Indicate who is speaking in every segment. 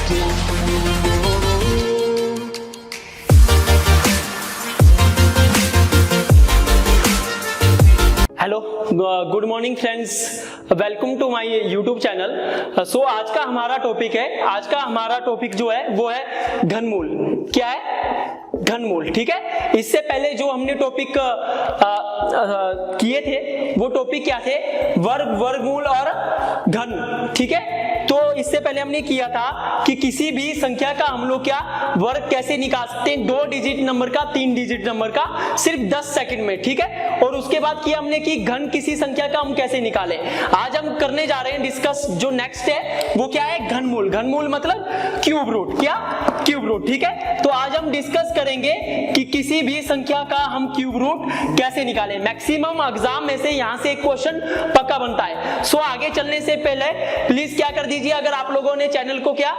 Speaker 1: Hello, good morning friends, welcome to my YouTube channel. So आज का हमारा topic जो है वो है घनमूल। क्या है? घनमूल। ठीक है, इससे पहले जो हमने टॉपिक किए थे वो टॉपिक क्या थे? वर्ग, वर्गमूल और घन। ठीक है, तो इससे पहले हमने किया था कि किसी भी संख्या का हम लोग क्या वर्ग कैसे निकाल सकते हैं, 2 डिजिट नंबर का, 3 डिजिट नंबर का, सिर्फ 10 सेकंड में। ठीक है, और उसके बाद किया हमने कि घन किसी संख्या का हम कैसे निकालें। आज हम करने जा रहे हैं डिस्कस, जो नेक्स्ट है वो क्या है? घनमूल। घनमूल मतलब क्यूब रूट। क्या? Cube root. ठीक है, तो आज हम डिस्कस करेंगे कि किसी भी संख्या का हम क्यूब रूट कैसे निकालें। मैक्सिमम एग्जाम में से यहां से एक क्वेश्चन पक्का बनता है। सो आगे चलने से पहले प्लीज क्या कर दीजिए, अगर आप लोगों ने चैनल को क्या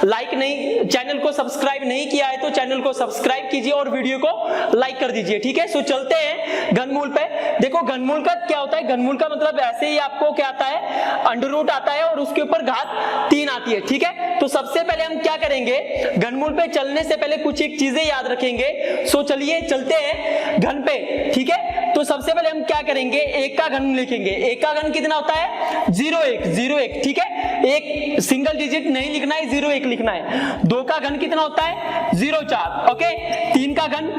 Speaker 1: चैनल को सब्सक्राइब नहीं किया है तो चैनल को सब्सक्राइब कीजिए और वीडियो को लाइक कर दीजिए। ठीक है, सो चलते हैं घनमूल पे। देखो घनमूल का क्या होता है? घनमूल का मतलब ऐसे ही आपको क्या आता है? अंडर रूट आता है और उसके ऊपर घात 3 आती है। ठीक है, तो सबसे पहले हम क्या करेंगे, घनमूल पे चलने से पहले कुछ एक चीजें याद रखेंगे। सो चलिए चलते हैं घन पे। ठीक है, तो सबसे पहले हम क्या करेंगे, एक का घन लिखेंगे। एक का घन कितना होता है? 0 1। ठीक है, एक सिंगल डिजिट नहीं लिखना है, 0 1 लिखना है। 2 का घन कितना होता है? 0 4। ओके, 3 का घन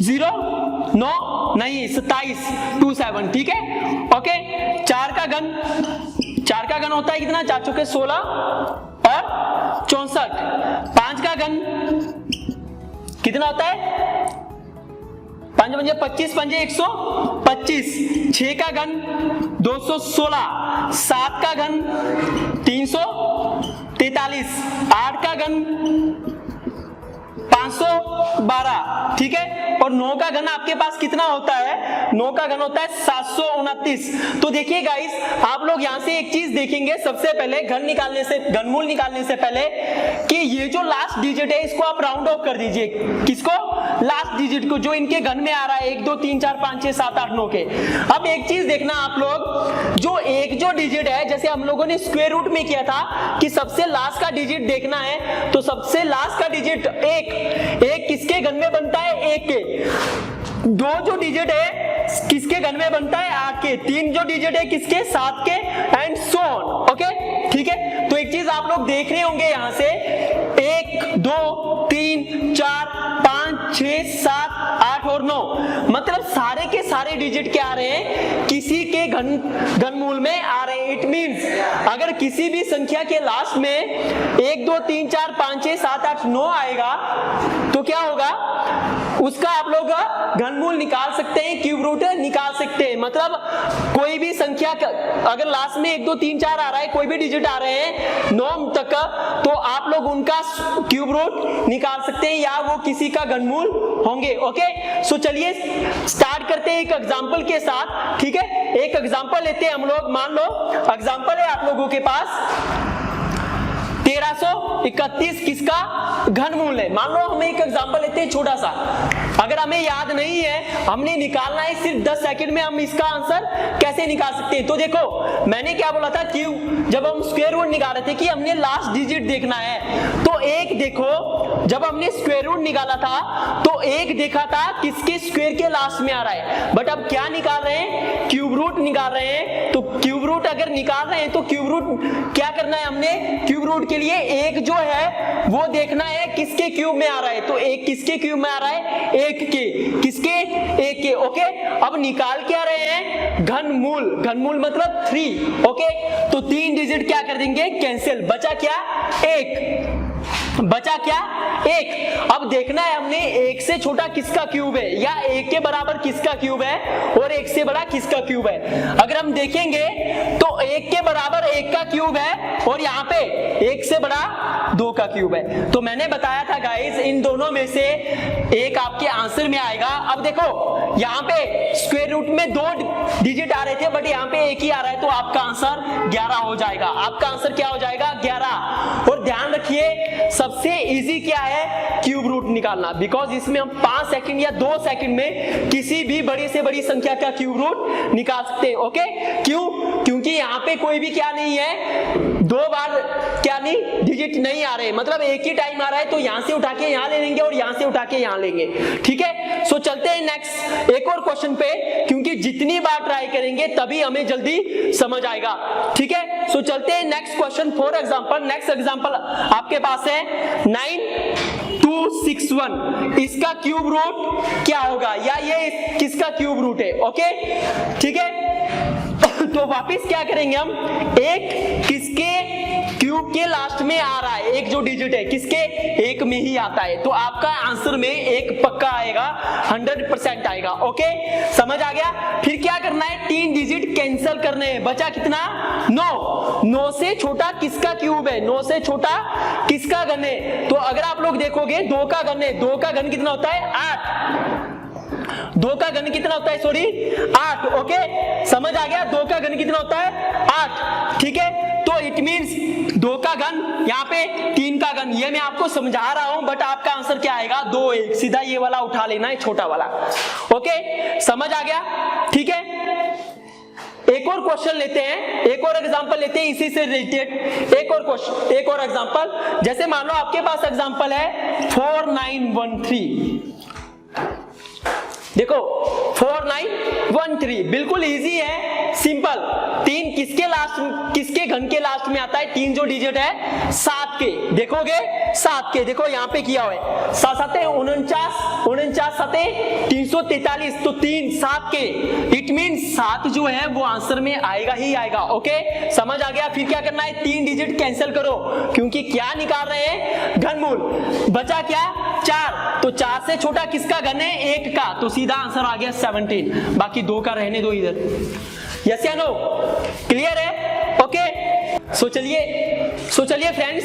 Speaker 1: 0 9 नहीं 27 2 7। ठीक है, ओके। 4 का घन होता है कितना? 4 चौके 16 और 64। 5 का घन कितना होता है? 5 पंजे 25 पंजे 125। 6 का घन 216। 7 का घन 343। 8 का घन 512। ठीक है, और 9 का घन आपके पास कितना होता है? 9 का घन होता है 729। तो देखिए गाइस, आप लोग यहां से एक चीज देखेंगे सबसे पहले घनमूल निकालने से पहले कि ये जो लास्ट डिजिट है इसको आप राउंड ऑफ कर दीजिए। किसको? लास्ट डिजिट को, जो इनके घन में आ रहा है 1 2 3 4 5 6 7 8 9 के। अब एक चीज देखना आप लोग, जो डिजिट है, जैसे हम लोगों ने स्क्वायर रूट में किया था कि सबसे लास्ट का डिजिट देखना है, तो सबसे लास्ट का डिजिट एक किसके घन में बनता है? 1 के। 2 जो डिजिट है किसके घन में बनता है? 8 के। 3 जो डिजिट है किसके? 7 के, एंड सो ऑन। ओके, ठीक है, तो एक चीज आप लोग देख रहे होंगे यहां से 1 2 3 4 5 6 7 8 और 9, मतलब सारे के सारे डिजिट क्या आ रहे हैं? किसी के घनमूल में आ रहे हैं। इट मींस अगर किसी भी संख्या के लास्ट में 1 2 3 4 5 6 7 8 9 आएगा तो क्या होगा? उसका आप लोग घनमूल निकाल सकते हैं, क्यूब रूट निकाल सकते हैं। मतलब कोई भी संख्या अगर लास्ट में 1 2 3 4 आ रहा है, कोई भी डिजिट आ रहे हैं 9 तक, तो आप लोग उनका क्यूब रूट निकाल सकते हैं या वो किसी का घनमूल होंगे। ओके, सो चलिए स्टार्ट करते हैं एक एग्जांपल के साथ। ठीक है, एक एग्जांपल लेते हैं हम लोग। मान लो एग्जांपल है आप लोगों के पास 1331 किसका घनमूल है। मान लो हम एक एग्जांपल लेते हैं छोटा सा, अगर हमें याद नहीं है, हमने निकालना है सिर्फ 10 सेकंड में, हम इसका आंसर कैसे निकाल सकते हैं। तो देखो मैंने क्या बोला था कि जब हम स्क्वायर रूट निकाल रहे थे कि हमने लास्ट डिजिट देखना है, तो एक देखो जब हमने स्क्वायर रूट निकाला था तो एक देखा था किसके स्क्वायर के लास्ट में आ रहा है, बट अब क्या निकाल रहे हैं? क्यूब रूट निकाल रहे हैं। तो क्यूब रूट अगर निकाल रहे हैं तो क्यूब रूट क्या करना है हमने? क्यूब रूट के लिए एक जो है वो देखना है किसके क्यूब में आ रहा है। तो एक किसके क्यूब में आ रहा है? 1 के। किसके? 1 के। ओके, अब निकाल क्या रहे हैं? घनमूल। घनमूल मतलब 3। ओके, तो 3 डिजिट क्या कर देंगे? कैंसिल। बचा क्या? 1। बचा क्या? 1। अब देखना है हमने 1 से छोटा किसका क्यूब है या 1 के बराबर किसका क्यूब है और 1 से बड़ा किसका क्यूब है। अगर हम देखेंगे तो 1 के बराबर 1 का क्यूब है और यहाँ पे 1 से बड़ा 2 का क्यूब है। तो मैंने बताया था गाइस, इन दोनों में से एक आपके आंसर में आएगा। अब देखो यहाँ पे स्क्वायर रूट में 2 डिजिट आ रहे थे, बट यहाँ पे 1 ही आ रहा है, तो आपका आंसर 11 हो जाएगा। आपका आंसर क्या हो जाएगा? 11। और ध्यान रखिए सबसे इजी क्या है? क्यूब रूट निकालना, बिकॉज इसमें हम 5 सेकंड या 2 सेकंड में किसी भी बड़ी से बड़ी संख्या का क्यूब रूट निकाल सकते हैं। ओके, क्यों? क्योंकि यहाँ पे कोई भी क्या नहीं है, 2 बार क्या नहीं डिजिट नहीं आ रहे, मतलब एक ही टाइम आ रहा है, तो यहां से उठा के यहां ले लेंगे और यहां से उठा के यहां लेंगे। ठीक है, सो चलते हैं नेक्स्ट एक और क्वेश्चन पे, क्योंकि जितनी बार ट्राई करेंगे तभी हमें जल्दी समझ आएगा। ठीक है, सो चलते हैं next question. For example, next example आपके पास है 9261, इसका क्यूब रूट क्या होगा, या ये किसका क्यूब रूट है? ओके, ठीक है, तो वापस क्या करेंगे हम, एक किसके क्यूब के लास्ट में आ रहा है, एक जो डिजिट है किसके, एक में ही आता है, तो आपका आंसर में एक पक्का आएगा, 100% आएगा। ओके, समझ आ गया? फिर क्या करना है, 3 डिजिट कैंसिल करने हैं, बचा कितना, 9। 9 से छोटा किसका क्यूब है, 9 से छोटा किसका घन है? तो अगर आप लोग देखोगे 2 का घन है, 2 का घन कितना होता है, 8। 2 का घन कितना होता है, सॉरी 8। ओके, समझ आ गया, 2 का घन कितना होता है, 8। ठीक है, तो इट मींस 2 का घन यहाँ पे 3 का घन, ये मैं आपको समझा रहा हूं, बट आपका आंसर क्या आएगा, 2 1, सीधा ये वाला उठा लेना है, छोटा वाला। ओके, समझ आ गया? ठीक है, एक और क्वेश्चन लेते हैं, एक और एग्जांपल लेते हैं इसी से रिलेटेड, एक और क्वेश्चन, एक और एग्जांपल। जैसे मान लो आपके पास एग्जांपल है 4913, देखो 4913 बिल्कुल इजी है, सिंपल। 3 किसके लास्ट, किसके घन के लास्ट में आता है, 3 जो डिजिट है 7 के, देखोगे 7 के, देखो यहाँ पे किया हुआ है 7 7 49, 49 7 343, तो 3 7 के, इट मीन 7 जो है वो आंसर में आएगा ही आएगा। ओके, समझ आ गया? फिर क्या करना है, 3 डिजिट कैंसिल करो, क्योंकि क्या निकाल रहे हैं, घनमूल, बचा क्या, 4, तो 4 से छोटा किसका घन है, 1 का, तो सीधा आंसर आ गया 17, बाकी 2 का रहने दो इधर। यस या नो, क्लियर है? ओके, सो चलिए फ्रेंड्स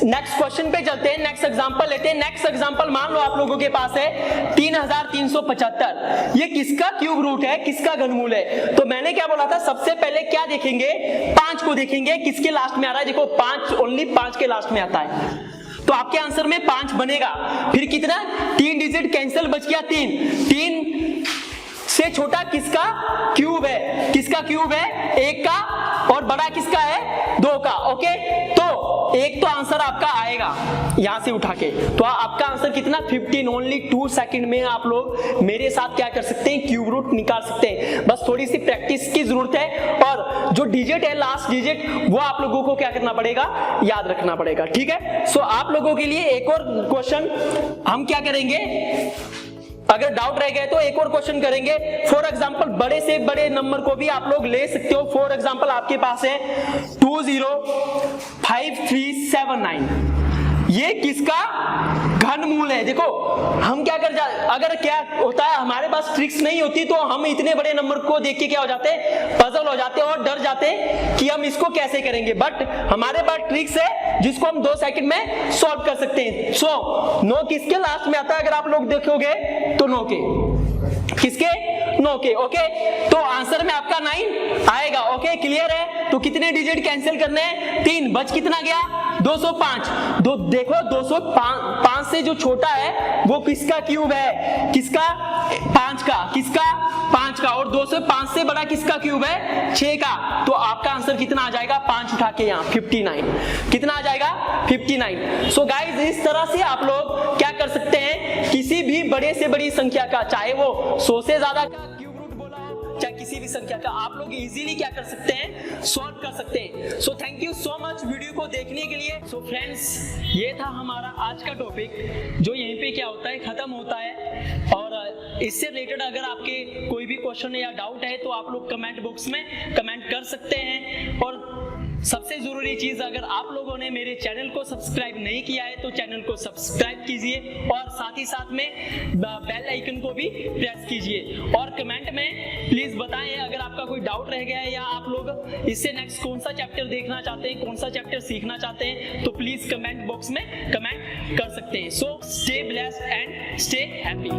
Speaker 1: नेक्स्ट क्वेश्चन पे चलते हैं, नेक्स्ट एग्जांपल लेते हैं। नेक्स्ट एग्जांपल मान लो आप लोगों के पास है 3375, ये किसका क्यूब रूट है, किसका घनमूल है? तो मैंने क्या बोला था, सबसे पहले क्या देखेंगे, 5 को देखेंगे, किसके लास्ट में आ रहा है, देखो 5 ओनली 5 के लास्ट में आता है, तो आपके आंसर में 5 बनेगा। फिर कितना, 3 डिजिट कैंसिल, बच गया 3 से छोटा किसका क्यूब है, किसका क्यूब है, 1 का, और बड़ा किसका है, 2 का। ओके, तो 1 तो आंसर आपका आएगा यहां से उठा के, तो आपका आंसर कितना, 15, ओनली 2 सेकंड में आप लोग मेरे साथ क्या कर सकते हैं, क्यूब रूट निकाल सकते हैं। बस थोड़ी सी प्रैक्टिस की जरूरत है, और जो डिजिट है लास्ट डिजिट वो आप लोगों को क्या करना पड़ेगा, याद रखना पड़ेगा। ठीक है, सो आप लोगों के लिए एक और क्वेश्चन हम क्या करेंगे, अगर डाउट रह गए तो एक और क्वेश्चन करेंगे। फॉर एग्जांपल बड़े से बड़े नंबर को भी आप लोग ले सकते हो। फॉर एग्जांपल आपके पास है 205379, ये किसका घनमूल है? देखो हम क्या कर अगर क्या होता है, हमारे पास ट्रिक्स नहीं होती तो हम इतने बड़े नंबर को देख के क्या हो जाते, पजल हो जाते और डर जाते कि हम इसको कैसे करेंगे, बट हमारे पास ट्रिक्स है जिसको हम 2 सेकंड में सॉल्व कर सकते हैं। सो 9 किसके लास्ट में आता है, अगर आप लोग देखोगे तो 9 के, किसके, 9 के। ओके, तो आंसर में आपका 9 आएगा। ओके, क्लियर है? तो कितने डिजिट कैंसिल करने हैं, 3, बच कितना गया, 205। देखो 205 से जो छोटा है वो किसका क्यूब है, किसका, 5 का, किसका, 5 का, और 205 से बड़ा किसका क्यूब है, 6 का। तो आपका आंसर कितना आ जाएगा, 5 उठा के यहाँ 59, कितना आ जाएगा, 59। सो गाइज इस तरह से आप लोग क्या कर सकते हैं, किसी भी बड़े से बड़ी संख्या का, चाहे वो 100 से ज्यादा का क्यूब रूट बोला हो, चाहे किसी भी संख्या का, आप लोग इजीली क्या कर सकते हैं, सॉल्व कर सकते हैं। So thank you so much video को देखने के लिए। सो फ्रेंड्स ये था हमारा आज का टॉपिक, जो यहीं पे क्या होता है, खत्म होता है। और इससे रिलेटेड अगर आपके कोई भी क्वेश्चन या डाउट है तो आप लोग कमेंट बॉक्स में कमेंट कर सकते हैं। और सबसे जरूरी चीज, अगर आप लोगों ने मेरे चैनल को सब्सक्राइब नहीं किया है तो चैनल को सब्सक्राइब कीजिए, और साथ ही साथ में बेल आइकन को भी प्रेस कीजिए। और कमेंट में प्लीज बताएं अगर आपका कोई डाउट रह गया है, या आप लोग इससे नेक्स्ट कौन सा चैप्टर देखना चाहते हैं, कौन सा चैप्टर सीखना चाहते हैं, तो प्लीज कमेंट बॉक्स में कमेंट कर सकते हैं। So stay blessed and stay happy.